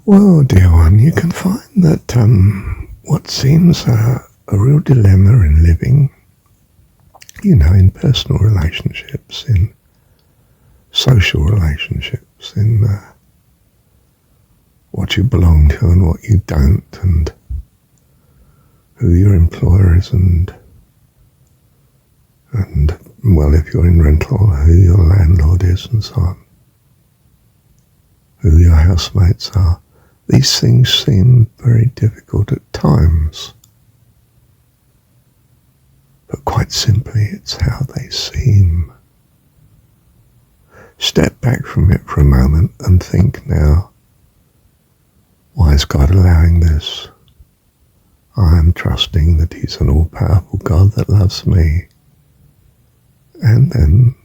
Well, dear one, you can find that what seems a real dilemma in living, in personal relationships, in social relationships, in what you belong to and what you don't, and who your employer is, and well, if you're in rental, who your landlord is, and so on, who your housemates are. These things seem very difficult at times, but quite simply, it's how they seem. Step back from it for a moment and think now, why is God allowing this? I am trusting that He's an all-powerful God that loves me. And then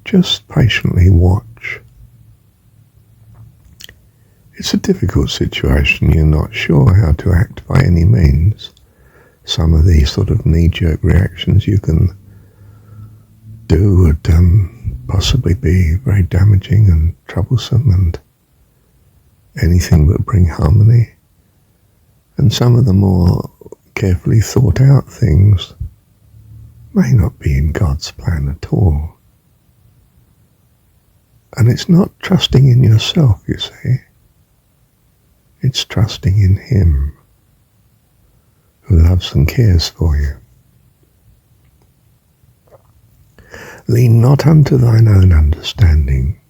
just patiently watch. It's a difficult situation. You're not sure how to act by any means. Some of these sort of knee-jerk reactions you can do would possibly be very damaging and troublesome and anything but bring harmony. And some of the more carefully thought out things may not be in God's plan at all. And it's not trusting in yourself, you see. It's trusting in Him, who loves and cares for you. Lean not unto thine own understanding,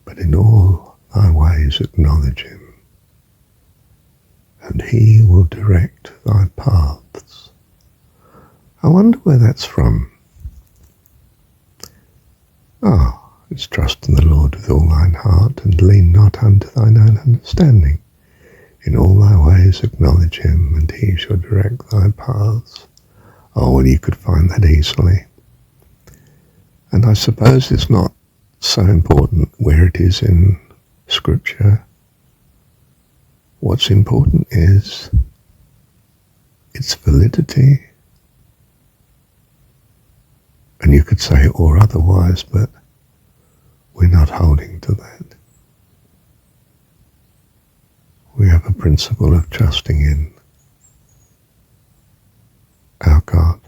but in all thy ways acknowledge Him, and He will direct thy paths. I wonder where that's from. It's trust in the Lord with all thine heart, and lean not unto thine own understanding. In all thy ways acknowledge Him, and He shall direct thy paths. Oh, well, you could find that easily. And I suppose it's not so important where it is in Scripture. What's important is its validity. And you could say or otherwise, but we're not holding to that. We have a principle of trusting in our God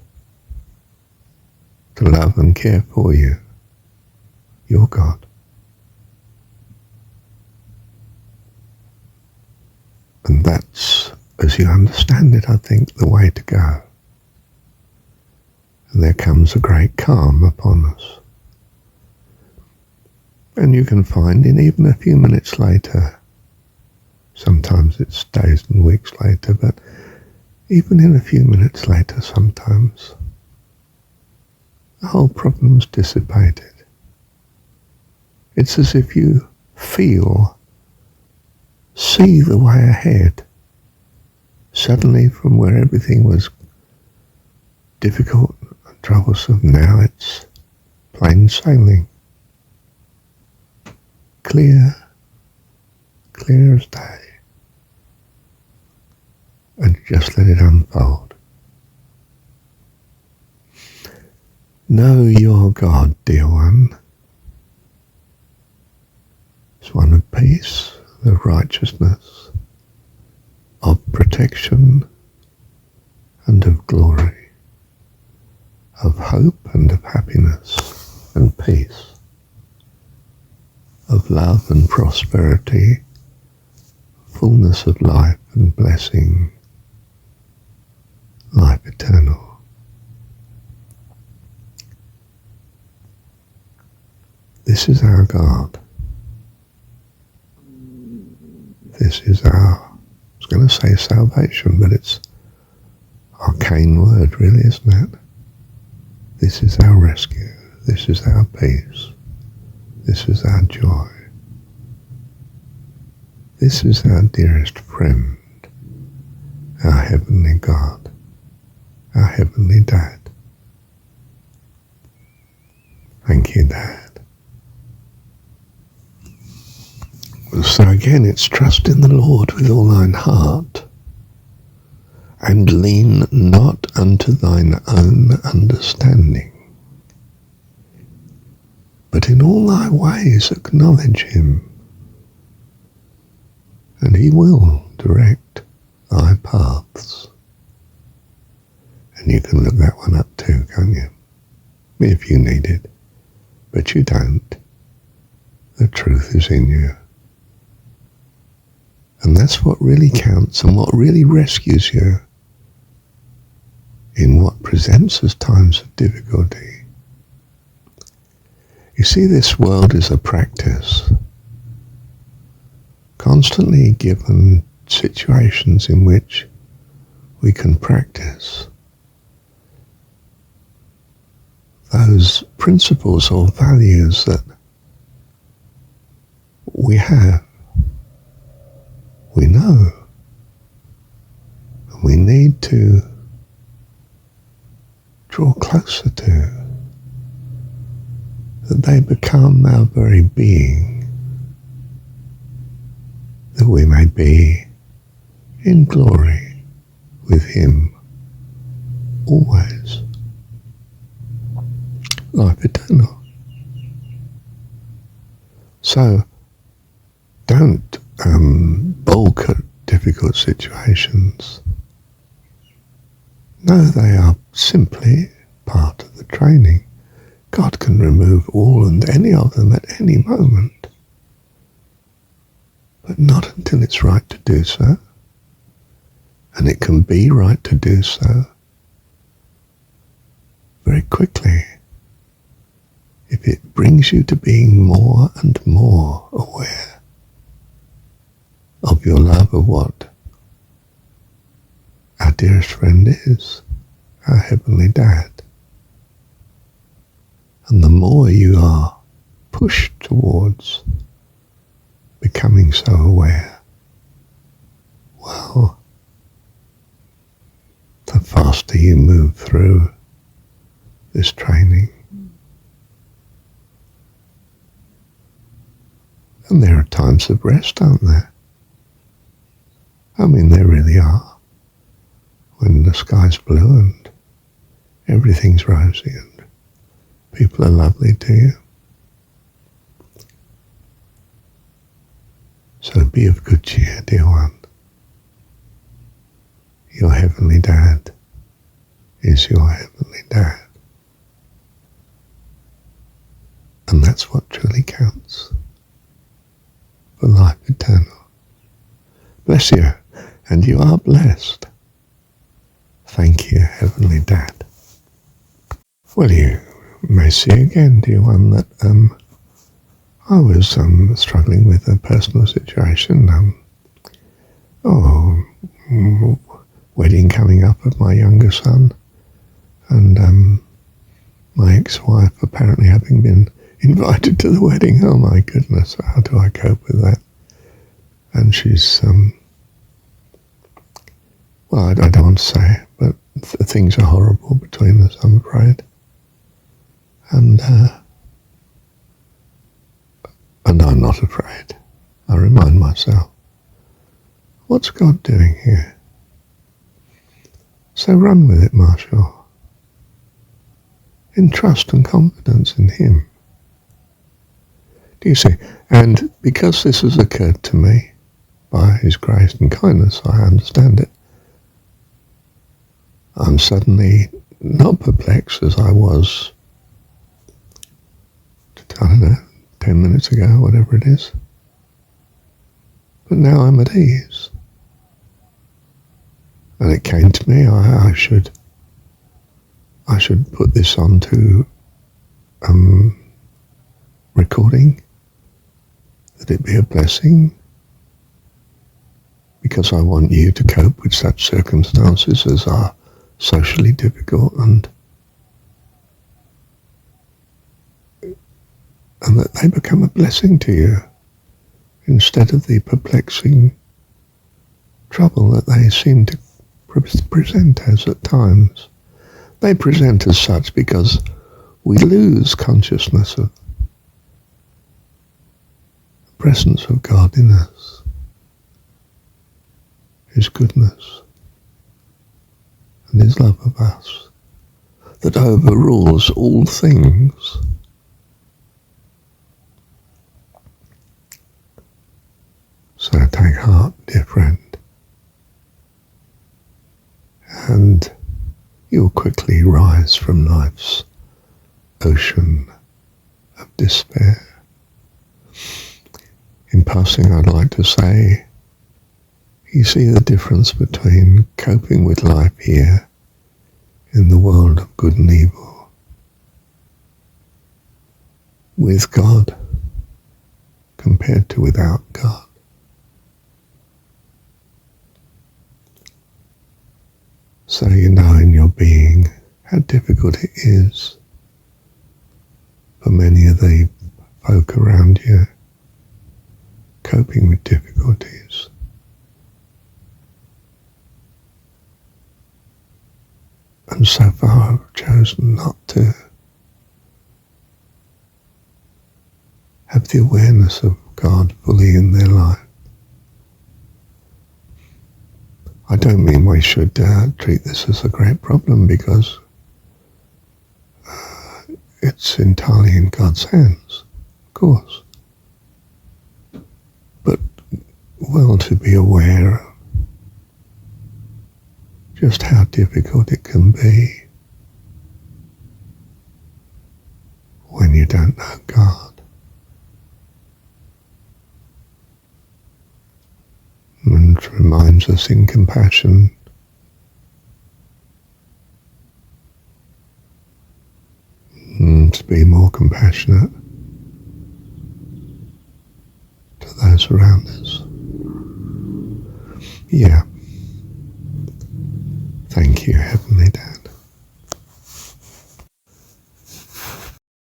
to love and care for you, your God. And that's, as you understand it, I think, the way to go. And there comes a great calm upon us. And you can find in even a few minutes later, sometimes it's days and weeks later, but even in a few minutes later sometimes, the whole problem's dissipated. It's as if you see the way ahead. Suddenly, from where everything was difficult and troublesome, now it's plain sailing. Clear as day. And just let it unfold. Know your God, dear one, is one of peace, of righteousness, of protection, and of glory, of hope and of happiness and peace, of love and prosperity, fullness of life and blessing, life eternal. This is our God. This is our, I was going to say salvation, but it's an arcane word really, isn't it? This is our rescue. This is our peace. This is our joy. This is our dearest friend, our heavenly God, our heavenly Dad. Thank you, Dad. So again, it's trust in the Lord with all thine heart, and lean not unto thine own understanding, but in all thy ways acknowledge him, and he will direct thy paths. And you can look that one up too, can't you? If you need it. But you don't. The truth is in you. And that's what really counts and what really rescues you in what presents as times of difficulty. You see, this world is a practice, constantly given situations in which we can practice those principles or values that we have, we know, and we need to draw closer to, that they become our very being, that we may be in glory with him always. Life eternal. So don't balk at difficult situations. No, they are simply part of the training. God can remove all and any of them at any moment, but not until it's right to do so. And it can be right to do so very quickly if it brings you to being more and more aware of your love of what our dearest friend is, our Heavenly Dad. And the more you are pushed towards becoming so aware, well, the faster you move through this training. And there are times of rest, aren't there? I mean, there really are. When the sky's blue and everything's rosy and people are lovely to you. So be of good cheer, dear one. Your Heavenly Dad is your Heavenly Dad. And that's what truly counts for life eternal. Bless you, and you are blessed. Thank you, Heavenly Dad. Well, you may see again, dear one, that I was struggling with a personal situation. Wedding coming up of my younger son, and my ex-wife apparently having been invited to the wedding. Oh my goodness, how do I cope with that? And she's, well, I don't want to say, but things are horrible between us, I'm afraid. And I'm not afraid. I remind myself, what's God doing here? So run with it, Marshall, in trust and confidence in him. Do you see? And because this has occurred to me, by his grace and kindness, I understand it. I'm suddenly not perplexed as I was, I don't know, 10 minutes ago, whatever it is. But now I'm at ease. And it came to me, I should put this onto recording, that it be a blessing, because I want you to cope with such circumstances as are socially difficult, and that they become a blessing to you instead of the perplexing trouble that they seem to present as at times. They present as such because we lose consciousness of the presence of God in us, his goodness and his love of us that overrules all things. you'll quickly rise from life's ocean of despair. In passing, I'd like to say, you see the difference between coping with life here in the world of good and evil with God compared to without God. So you know in your being how difficult it is for many of the folk around you coping with difficulties. And so far I've chosen not to have the awareness of God fully in their life. I don't mean we should treat this as a great problem, because it's entirely in God's hands, of course. But well to be aware of just how difficult it can be when you don't know God. And it reminds us in compassion to be more compassionate to those around us. Yeah. Thank you, Heavenly Dad.